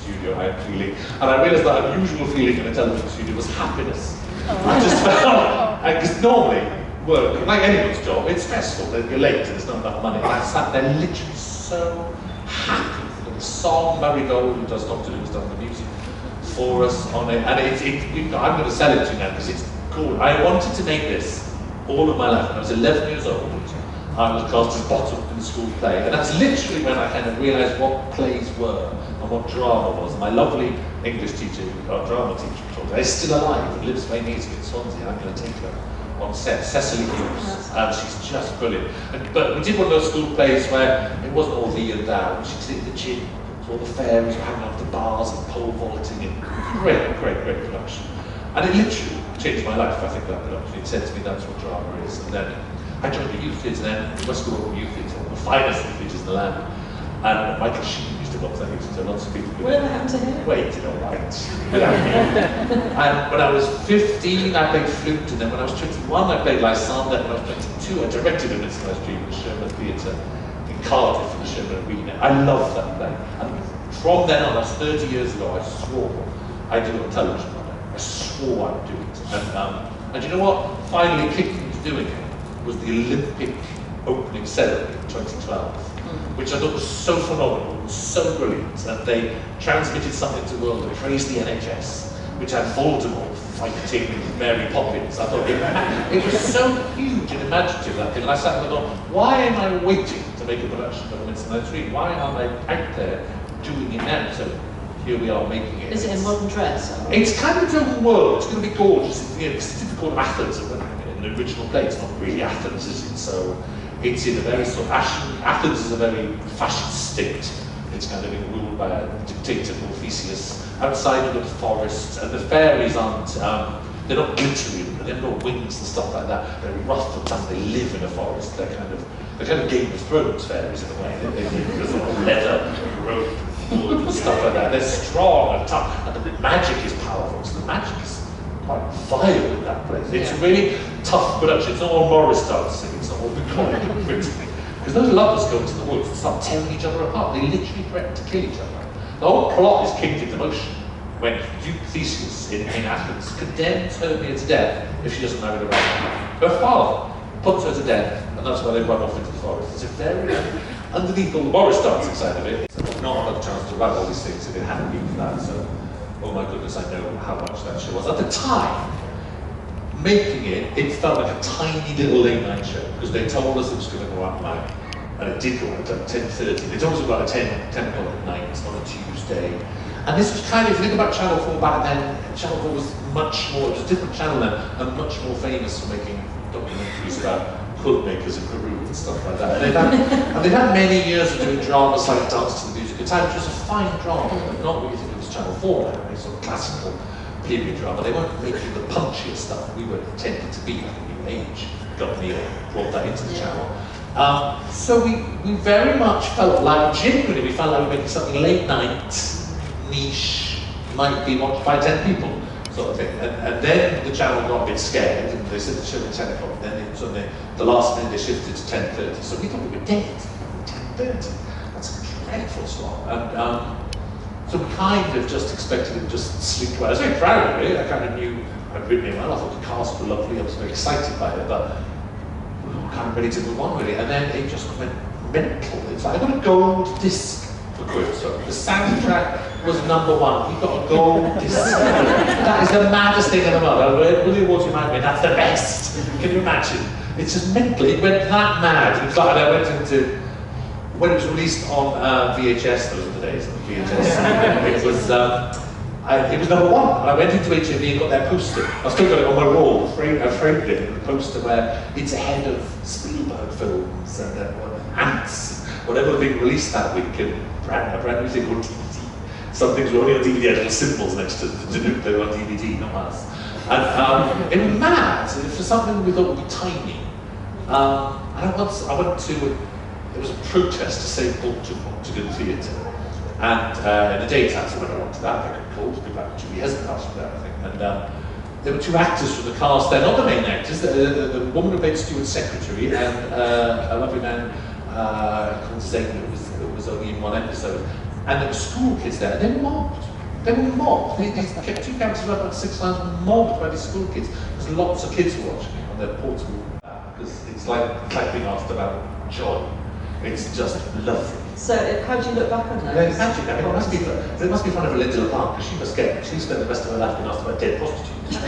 studio I am feeling. And I realised that unusual feeling in a television studio was happiness. I just felt, because normally, work, like anyone's job, it's stressful, you're late and there's not enough money. And I sat there literally so happy. The song, Barry Gold, who does Doctor Who's done the music for us on it, and I'm going to sell it to you now because it's cool. I wanted to make this all of my life. When I was 11 years old, I was cast as Bottom in the school play, and that's literally when I kind of realised what plays were and what drama was. My lovely English teacher, our drama teacher, told me, is still alive and lives by me in Swansea, and I'm going to take her on set, Cecily Hughes, and she's just brilliant. But we did one of those school plays where it wasn't all thee and thou, she was in the gym, so all the fairies were hanging off the bars and pole vaulting, and great production. And it literally changed my life, I think, that production. It said to me that's what drama is. And then I joined the youth theatre then, the West School Youth Theatre, the finest theatres in the land. And Michael Sheen used to box that music, so lots of people could. Whatever happened to him? Waited all right. And when I was 15, I played flute, and then when I was 21, I played Lysander, and when I was 22, I directed A Midsummer's Dream at the Sherman Theatre in Cardiff, in the Sherman Arena. I loved that play. And from then on, that's 30 years ago, I swore I'd do it on television one day. I swore I would do it. And you know what finally kicked me to doing it was the Olympic opening ceremony in 2012. Which I thought was so phenomenal, so brilliant, and they transmitted something to the world that praised the NHS, which had Voldemort fighting Mary Poppins. I thought it was so huge and imaginative, that thing, and I sat there and thought, why am I waiting to make a production of A Midsummer's Dream? Why aren't I out there doing it now? So here we are making it. Is it in modern dress? Or? It's kind of its own world. It's going to be gorgeous. It's typical of Athens, in the original play. It's not really Athens, is it? So it's in a very sort of Athens is a very fascist state. It's kind of being ruled by a dictator called Theseus. Outside of the forests, and the fairies aren't, they're not glittery, they have no wings and stuff like that. They're rough and tough, they live in a forest. They're kind of Game of Thrones fairies in a way. They live with sort of leather, rope, wood and stuff like that. They're strong and tough, and the magic is powerful. So the magic is quite violent in that place. It's a really tough production. It's not all Morris dancing, it's not all bucolic and gritty. Because those lovers go into the woods and start tearing each other apart. They literally threaten to kill each other. The whole plot is kicked into motion when Duke Theseus in Athens condemns Hermia to death if she doesn't marry the right man. Her father puts her to death, and that's why they run off into the forest. It's a very, underneath all the Morris dancing side of it, I've not had a chance to write all these things if it hadn't been for that. So, oh my goodness, I know how much that show was. At the time, making it, it felt like a tiny little late night show, because they told us it was going to go out live, and it did go out at 10:30. They told us about 10 o'clock at night on a Tuesday. And this was kind of, if you think about Channel 4 back then, Channel 4 was much more, it was a different channel then, and much more famous for making documentaries about quilt makers in Peru and stuff like that. And they've had many years of doing dramas like Dance to the Music of Time, which was a fine drama, but not what you think it was Channel 4 now, sort of classical period drama. They weren't making the punchier stuff we were tended to be, like a new age. Got me brought that into the channel. So we very much felt like, genuinely, we felt like we were making something late night, niche, might be watched by 10 people, sort of thing. And then the channel got a bit scared, and they said the show at 10 o'clock, then it was on the last minute they shifted to 10:30. So we thought we were dead. 10:30. That's a dreadful slot. And so we kind of just expected it to just slink away. I was very proud of it. I kind of knew I'd written it well. I thought the cast were lovely. I was very excited by it, but we were kind of ready to move on really. And then it just went mental. It's like, I got a gold disc for Quiz. So the soundtrack was #1. We got a gold disc. That is the maddest thing in the world. I read Willie Awards you might win. That's the best. Can you imagine? It's just mental. It went that mad. It was like, and I went into, when it was released on VHS, those were the days of VHS, it was #1. And I went into HMV and got their poster. I've still got it on my wall. I framed it in the poster where it's ahead of Spielberg films and Ants, whatever being released that week, and a brand new thing called DVD. Some things were only on DVD, had little symbols next to denote they were on DVD, not us. And it was mad. For something we thought would be tiny. And I went to, there was a protest to save Baltimore Theatre. And in the daytime, so I went along to that, I got called, people like Julie Hesenhouse for that, I think. And there were 2 actors from the cast there, not the main actors, the woman who played Stuart's secretary, and a lovely man called Zane, who was only in 1 episode. And there were school kids there, and they were mobbed. They were mobbed. These two campuses were about 6 times mobbed by these school kids, because lots of kids were watching it on their portable. Because it's like being asked about joy. It's just lovely. So, how do you look back on that? Yeah, imagine, I mean, it must be fun of Linda Park, because she spent the rest of her life being asked about dead prostitutes.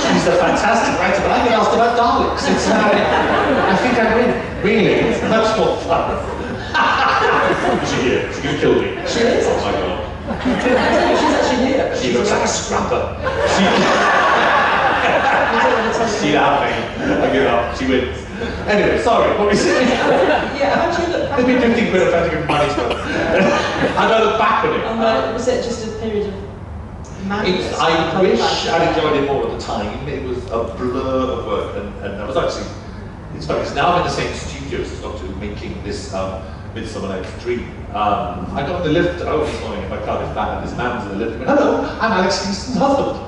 She's a fantastic writer, but I get asked about Daleks. It's I think I win. Really, it's much more fun. Is she here? She's going to kill me. She is. Oh my god. She's actually here. She looks like a scrapper. She laughing. I give up. She wins. Anyway, sorry, what were we saying? Yeah, how do you look back? There'd be 50 quid of trying to give money to it. How do I look back on it? Was it just a period of madness? I wish I'd enjoyed it more at the time. It was a blur of work, and I was actually, it's funny, because now I'm in the same studio as Doctor Who making this Midsummer Night's Dream. I got in the lift over this morning in my Cardiff flat, and this man was in the lift and went, "Hello, I'm Alex Kingston's husband."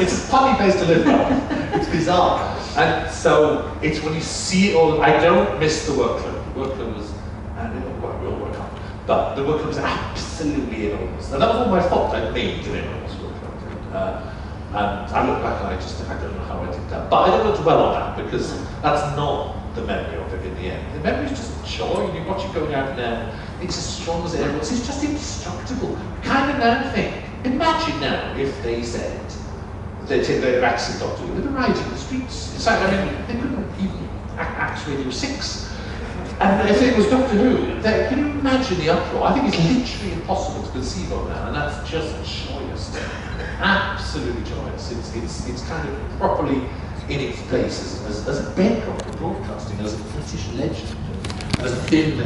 It's a funny place to live now. It's bizarre. And so it's when you see it all, I don't miss the workload. The workload was, we all work hard, but the workload was absolutely enormous. And that was all my fault. I made an enormous workload. And I look back and I just think, I don't know how I did that. But I don't want to dwell on that, because that's not the memory of it in the end. The memory is just joy, and you watch it going out now, it's as strong as it ever was. It's just indestructible. Kind of now think, imagine now if they said, they take their accent Doctor Who, they'd be riding the streets. It's like, I mean, they couldn't even act Radio 6. And if it was Doctor Who, can you imagine the uproar? I think it's literally impossible to conceive of now, and that's just joyous. Absolutely joyous. It's kind of properly in its place as a bedrock of broadcasting, as a British legend, as a thin